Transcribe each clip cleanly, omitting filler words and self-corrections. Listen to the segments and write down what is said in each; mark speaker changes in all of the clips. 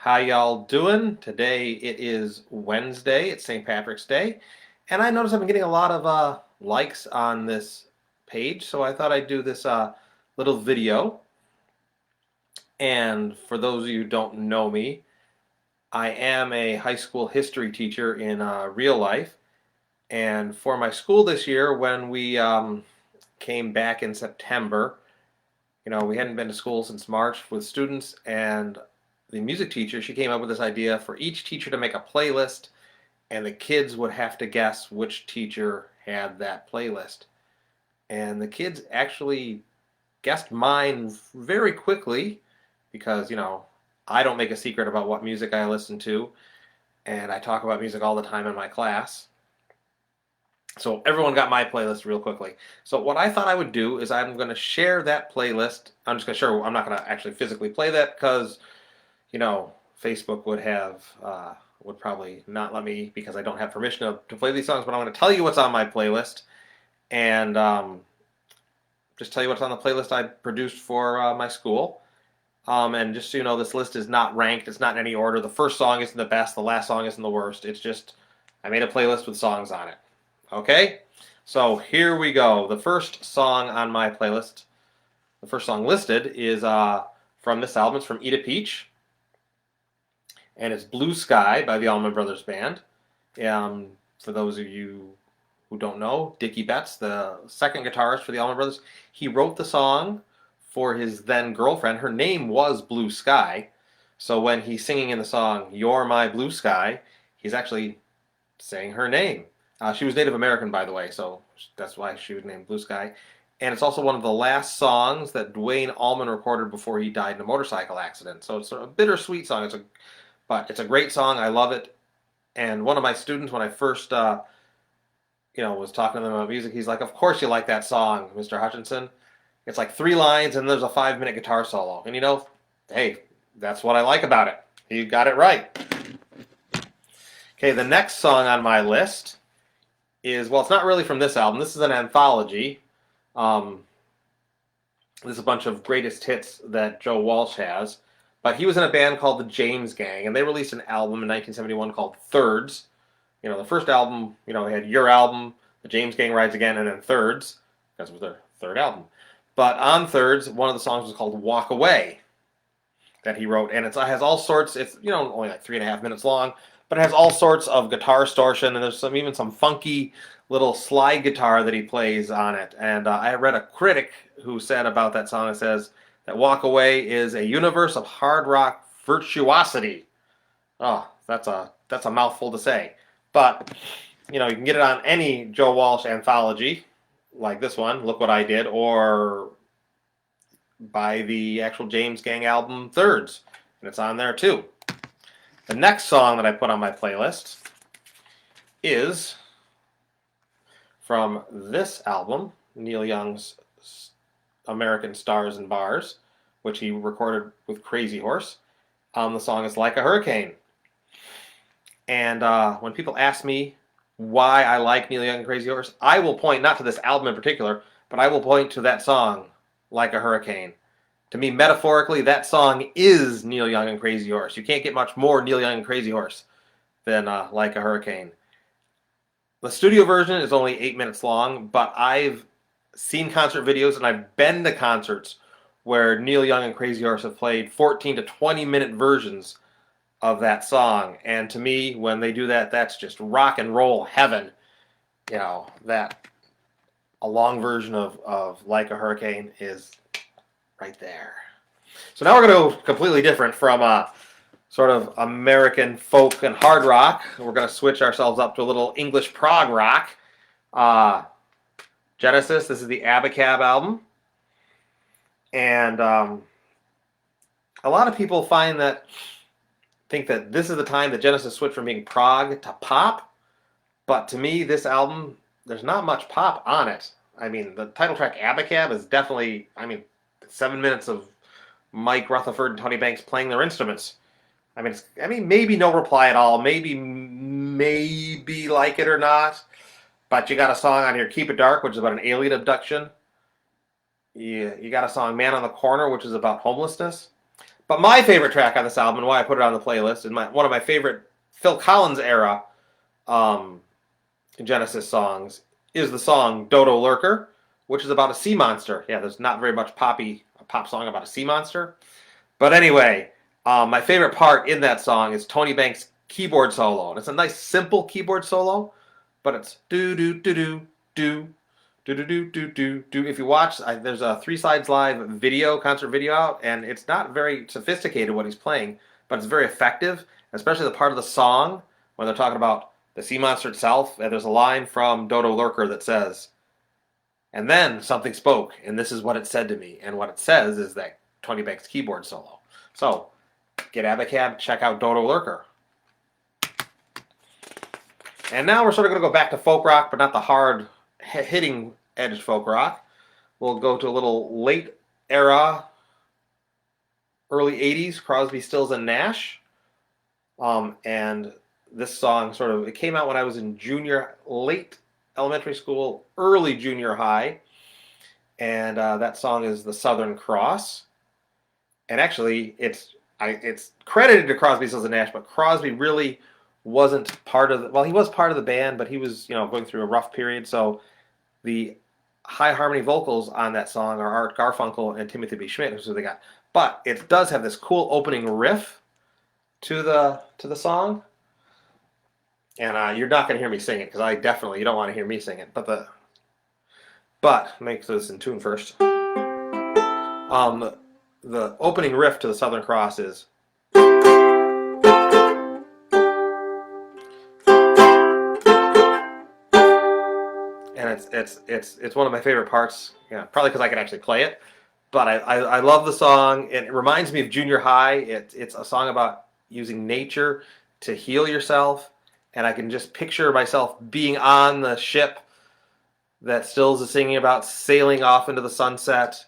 Speaker 1: How y'all doing? Today it is Wednesday. It's St. Patrick's Day. And I noticed I've been getting a lot of likes on this page, so I thought I'd do this little video. And for those of you who don't know me, I am a high school history teacher in real life. And for my school this year, when we came back in September, we hadn't been to school since March with students, and the music teacher, she came up with this idea for each teacher to make a playlist, and the kids would have to guess which teacher had that playlist. And the kids actually guessed mine very quickly because, I don't make a secret about what music I listen to, and I talk about music all the time in my class. So everyone got my playlist real quickly. So what I thought I would do is I'm going to share that playlist. I'm not going to actually physically play that because, Facebook would probably not let me because I don't have permission to play these songs. But I'm going to tell you what's on my playlist and just tell you what's on the playlist I produced for my school. And just so you know, this list is not ranked. It's not in any order. The first song isn't the best. The last song isn't the worst. It's just I made a playlist with songs on it. Okay, so here we go. The first song on my playlist, the first song listed, is from this album. It's from Eat a Peach, and it's Blue Sky by the Allman Brothers Band. For those of you who don't know, Dickie Betts, the second guitarist for the Allman Brothers, he wrote the song for his then girlfriend. Her name was Blue Sky, so when he's singing in the song "You're My Blue Sky," he's actually saying her name. She was Native American, by the way, so that's why she was named Blue Sky. And it's also one of the last songs that Duane Allman recorded before he died in a motorcycle accident. So it's a bittersweet song. But it's a great song. I love it. And one of my students, when I first, was talking to them about music, he's like, "Of course you like that song, Mr. Hutchinson. It's like 3 lines and there's a 5-minute guitar solo." And hey, that's what I like about it. You got it right. Okay, the next song on my list is, well, it's not really from this album. This is an anthology. This is a bunch of greatest hits that Joe Walsh has. But he was in a band called the James Gang, and they released an album in 1971 called Thirds. The first album, they had Your Album, the James Gang Rides Again, and then Thirds. That was their third album. But on Thirds, one of the songs was called Walk Away that he wrote. And it has all sorts, it's, only like 3.5 minutes long, but it has all sorts of guitar distortion, and there's even some funky little slide guitar that he plays on it. And I read a critic who said about that song, it says that Walk Away is a universe of hard rock virtuosity. Oh, that's a mouthful to say. But, you can get it on any Joe Walsh anthology, like this one, Look What I Did, or by the actual James Gang album, Thirds. And it's on there too. The next song that I put on my playlist is from this album, Neil Young's American Stars and Bars, which he recorded with Crazy Horse. The song is Like a Hurricane. And when people ask me why I like Neil Young and Crazy Horse, I will point not to this album in particular, but I will point to that song, Like a Hurricane. To me, metaphorically, that song is Neil Young and Crazy Horse. You can't get much more Neil Young and Crazy Horse than Like a Hurricane. The studio version is only 8 minutes long, but I've seen concert videos and I've been to concerts where Neil Young and Crazy Horse have played 14 to 20-minute versions of that song. And to me, when they do that, that's just rock and roll heaven. That a long version of Like a Hurricane is right there. So now we're going to go completely different from sort of American folk and hard rock. We're going to switch ourselves up to a little English prog rock. Genesis, this is the Abacab album. And a lot of people think that this is the time that Genesis switched from being prog to pop. But to me, this album, there's not much pop on it. I mean, the title track Abacab is definitely, 7 minutes of Mike Rutherford and Tony Banks playing their instruments. Maybe no reply at all. Maybe like it or not. But you got a song on here, Keep It Dark, which is about an alien abduction. You got a song, Man on the Corner, which is about homelessness. But my favorite track on this album, and why I put it on the playlist, and one of my favorite Phil Collins era um, Genesis songs, is the song "Dodo Lurker," which is about a sea monster. Yeah, there's not very much a pop song about a sea monster. But anyway, my favorite part in that song is Tony Banks' keyboard solo, and it's a nice simple keyboard solo, but it's do do do do do do do do do do do. If you watch, there's a Three Sides Live concert video out, and it's not very sophisticated what he's playing, but it's very effective, especially the part of the song when they're talking about the sea monster itself. And there's a line from Dodo Lurker that says, "And then something spoke, and this is what it said to me." And what it says is that Tony Banks' keyboard solo. So, get Abacab, check out Dodo Lurker. And now we're sort of going to go back to folk rock, but not the hard hitting edge folk rock. We'll go to a little late era, early 80s, Crosby, Stills, and Nash. And this song it came out when I was in late elementary school, early junior high. And that song is The Southern Cross. And actually, it's credited to Crosby, Stills, and Nash, but Crosby really wasn't part of he was part of the band, but he was, going through a rough period. So the high harmony vocals on that song are Art Garfunkel and Timothy B. Schmidt, who's who they got. But it does have this cool opening riff to the song. And you're not going to hear me sing it, because you don't want to hear me sing it. But make this in tune first. The opening riff to the Southern Cross is, and it's one of my favorite parts. Yeah, probably because I can actually play it. But I love the song. It reminds me of junior high. It's a song about using nature to heal yourself, and I can just picture myself being on the ship that Stills is singing about, sailing off into the sunset,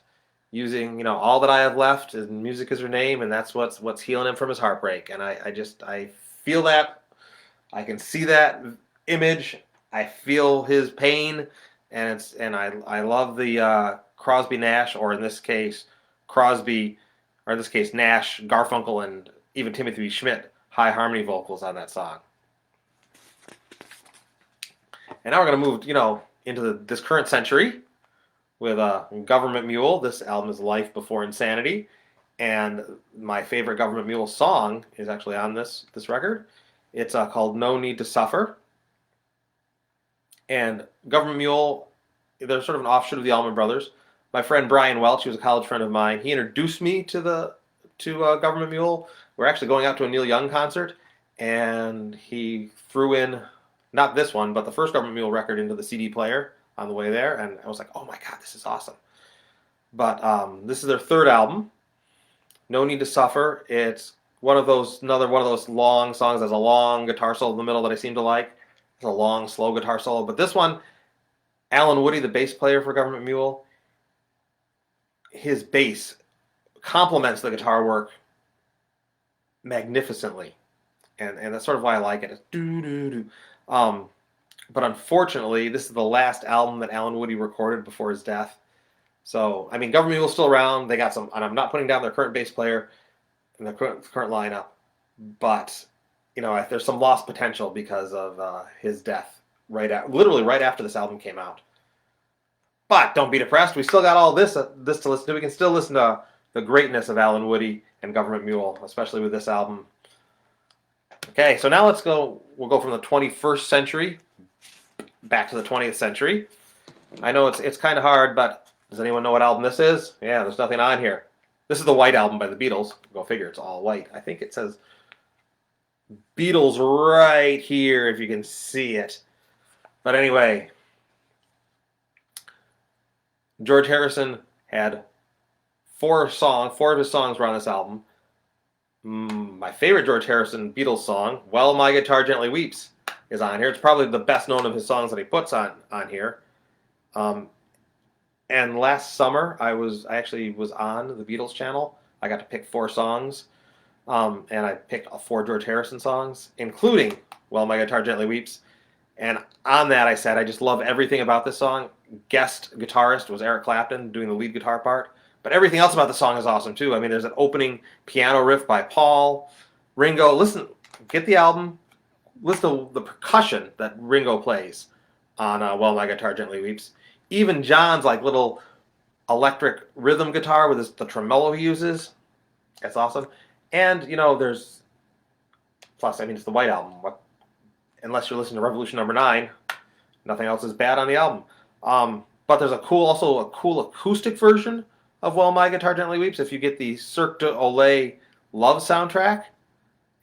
Speaker 1: using, all that I have left, and music is her name, and that's what's healing him from his heartbreak. And I feel that. I can see that image. I feel his pain, and I love the Crosby Nash, or in this case Nash, Garfunkel, and even Timothy B. Schmidt high harmony vocals on that song. And now we're going to move, into this current century with Government Mule. This album is Life Before Insanity, and my favorite Government Mule song is actually on this record. It's called No Need to Suffer. And Government Mule, they're sort of an offshoot of the Allman Brothers. My friend Brian Welch, he was a college friend of mine, he introduced me to Government Mule. We're actually going out to a Neil Young concert, and he threw in, not this one, but the first Government Mule record into the CD player on the way there, and I was like, oh my god, this is awesome. But this is their third album, No Need to Suffer. It's another one of those long songs. There's a long guitar solo in the middle that I seem to like. It's a long, slow guitar solo. But this one, Alan Woody, the bass player for Government Mule, his bass complements the guitar work magnificently. And that's sort of why I like it. It's doo-doo-doo. But unfortunately, this is the last album that Alan Woody recorded before his death. So, Government Mule's still around. They got some, and I'm not putting down their current bass player in the current lineup, but there's some lost potential because of his death literally right after this album came out. But don't be depressed. We still got all this to listen to. We can still listen to the greatness of Alan Woody and Government Mule, especially with this album. Okay, so now we'll go from the 21st century back to the 20th century. I know it's kind of hard, but does anyone know what album this is? Yeah, there's nothing on here. This is the White Album by the Beatles. Go figure, it's all white. I think it says Beatles right here, if you can see it. But anyway, George Harrison had four of his songs were on this album. My favorite George Harrison Beatles song, While My Guitar Gently Weeps, is on here. It's probably the best known of his songs that he puts on here. And last summer, I actually was on the Beatles channel. I got to pick 4 songs, and I picked 4 George Harrison songs, including While My Guitar Gently Weeps. And on that, I said, I just love everything about this song. Guest guitarist was Eric Clapton doing the lead guitar part, But everything else about the song is awesome too. I mean, there's an opening piano riff by Paul. Ringo, listen, get the album, listen to the percussion that Ringo plays on Well My Guitar Gently Weeps. Even John's like little electric rhythm guitar with the tremolo he uses. That's awesome. And, there's, plus, I mean, it's the White Album. Unless you're listening to Revolution Number 9, nothing else is bad on the album. But there's also a cool acoustic version of While My Guitar Gently Weeps. If you get the Cirque du Soleil Love soundtrack,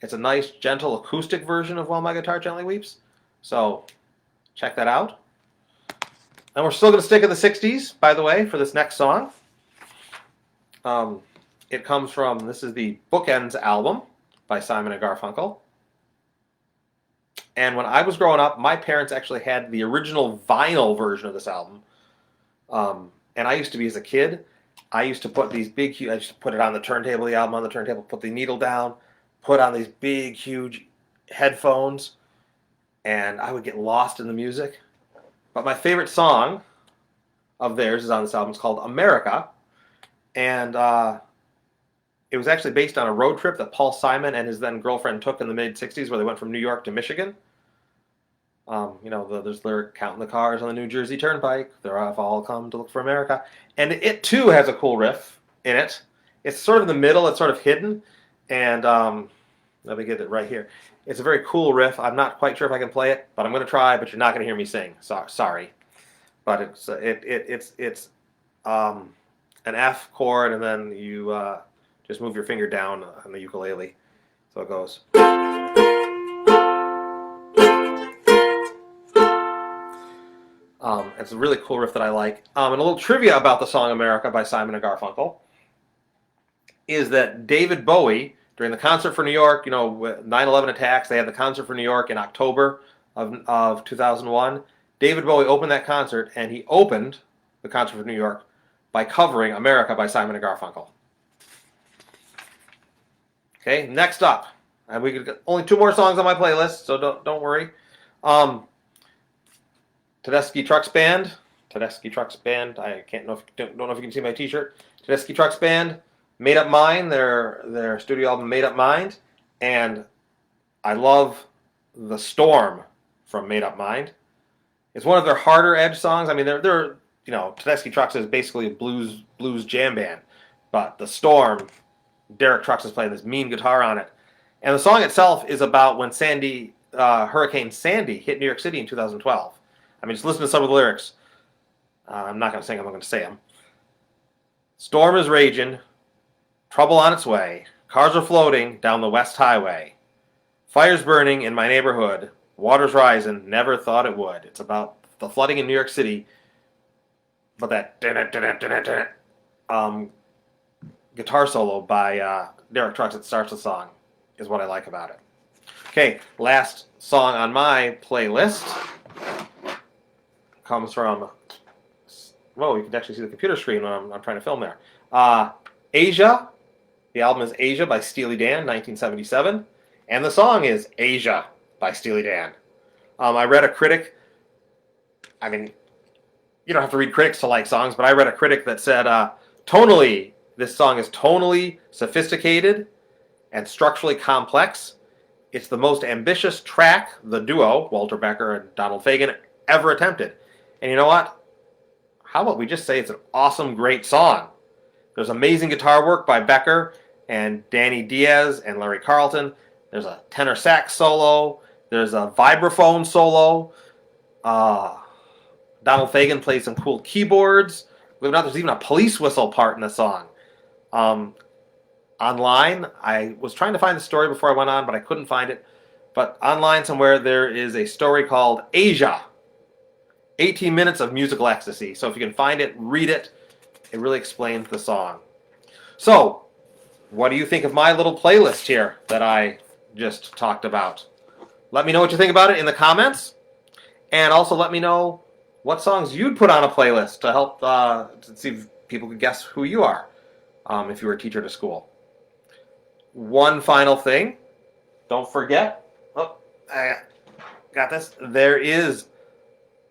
Speaker 1: it's a nice, gentle acoustic version of While My Guitar Gently Weeps. So check that out. And we're still going to stick in the 60s, by the way, for this next song. It comes from, this is the Bookends album by Simon and Garfunkel. And when I was growing up, my parents actually had the original vinyl version of this album. And I used to be, as a kid, I used to put these big, I used to put it on the turntable, the album on the turntable, put the needle down, put on these big, huge headphones, and I would get lost in the music. But my favorite song of theirs is on this album. It's called America. And it was actually based on a road trip that Paul Simon and his then girlfriend took in the mid-'60s, where they went from New York to Michigan. There's lyric, counting the cars on the New Jersey Turnpike. They've all come to look for America. And it, too, has a cool riff in it. It's sort of in the middle. It's sort of hidden. And let me get it right here. It's a very cool riff. I'm not quite sure if I can play it, but I'm going to try, but you're not going to hear me sing. Sorry. But it's an F chord, and then you just move your finger down on the ukulele. So it goes. It's a really cool riff that I like. And a little trivia about the song America by Simon and Garfunkel is that David Bowie, during the Concert for New York, 9/11 attacks, they had the Concert for New York in October of 2001. David Bowie opened that concert, and he opened the Concert for New York by covering America by Simon and Garfunkel. Okay, next up. And we could only 2 more songs on my playlist, so don't worry. Tedeschi Trucks Band. I don't know if you can see my T-shirt. Tedeschi Trucks Band. Made Up Mind. Their studio album Made Up Mind, and I love The Storm from Made Up Mind. It's one of their harder edge songs. I mean, they're Tedeschi Trucks is basically a blues jam band, but The Storm, Derek Trucks is playing this mean guitar on it, and the song itself is about when Hurricane Sandy hit New York City in 2012. I mean, just listen to some of the lyrics. I'm not going to sing them, I'm going to say them. Storm is raging, trouble on its way, cars are floating down the West Highway. Fire's burning in my neighborhood, water's rising, never thought it would. It's about the flooding in New York City, but that guitar solo by Derek Trucks that starts the song is what I like about it. Okay, last song on my playlist comes from, well, you can actually see the computer screen when I'm trying to film there. Asia. The album is Asia by Steely Dan, 1977. And the song is Asia by Steely Dan. I read a critic, I mean, you don't have to read critics to like songs, but I read a critic that said, tonally, this song is tonally sophisticated and structurally complex. It's the most ambitious track the duo, Walter Becker and Donald Fagen, ever attempted. And you know what? How about we just say it's an awesome, great song? There's amazing guitar work by Becker and Danny Diaz and Larry Carlton. There's a tenor sax solo. There's a vibraphone solo. Donald Fagen plays some cool keyboards. Believe it or not, there's even a police whistle part in the song. Online, I was trying to find the story before I went on, but I couldn't find it. But online somewhere, there is a story called Asia. 18 minutes of musical ecstasy. So if you can find it, read it. It really explains the song. So, what do you think of my little playlist here that I just talked about? Let me know what you think about it in the comments. And also let me know what songs you'd put on a playlist to help to see if people could guess who you are if you were a teacher to school. One final thing. Don't forget. Oh, I got this. There is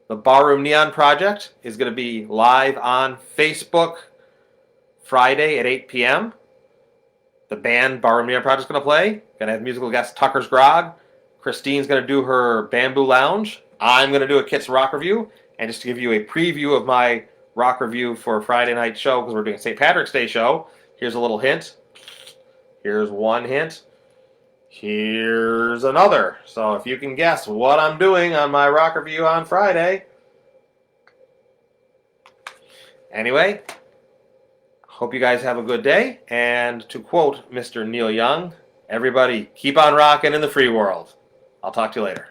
Speaker 1: the Barroom Neon Project is going to be live on Facebook Friday at 8 p.m. The band Bar Media Project's going to play. Going to have musical guest Tucker's Grog. Christine's going to do her Bamboo Lounge. I'm going to do a Kits Rock review. And just to give you a preview of my rock review for Friday night show, because we're doing a St. Patrick's Day show, here's a little hint. Here's one hint. Here's another. So if you can guess what I'm doing on my rock review on Friday. Anyway, hope you guys have a good day. And to quote Mr. Neil Young, everybody keep on rocking in the free world. I'll talk to you later.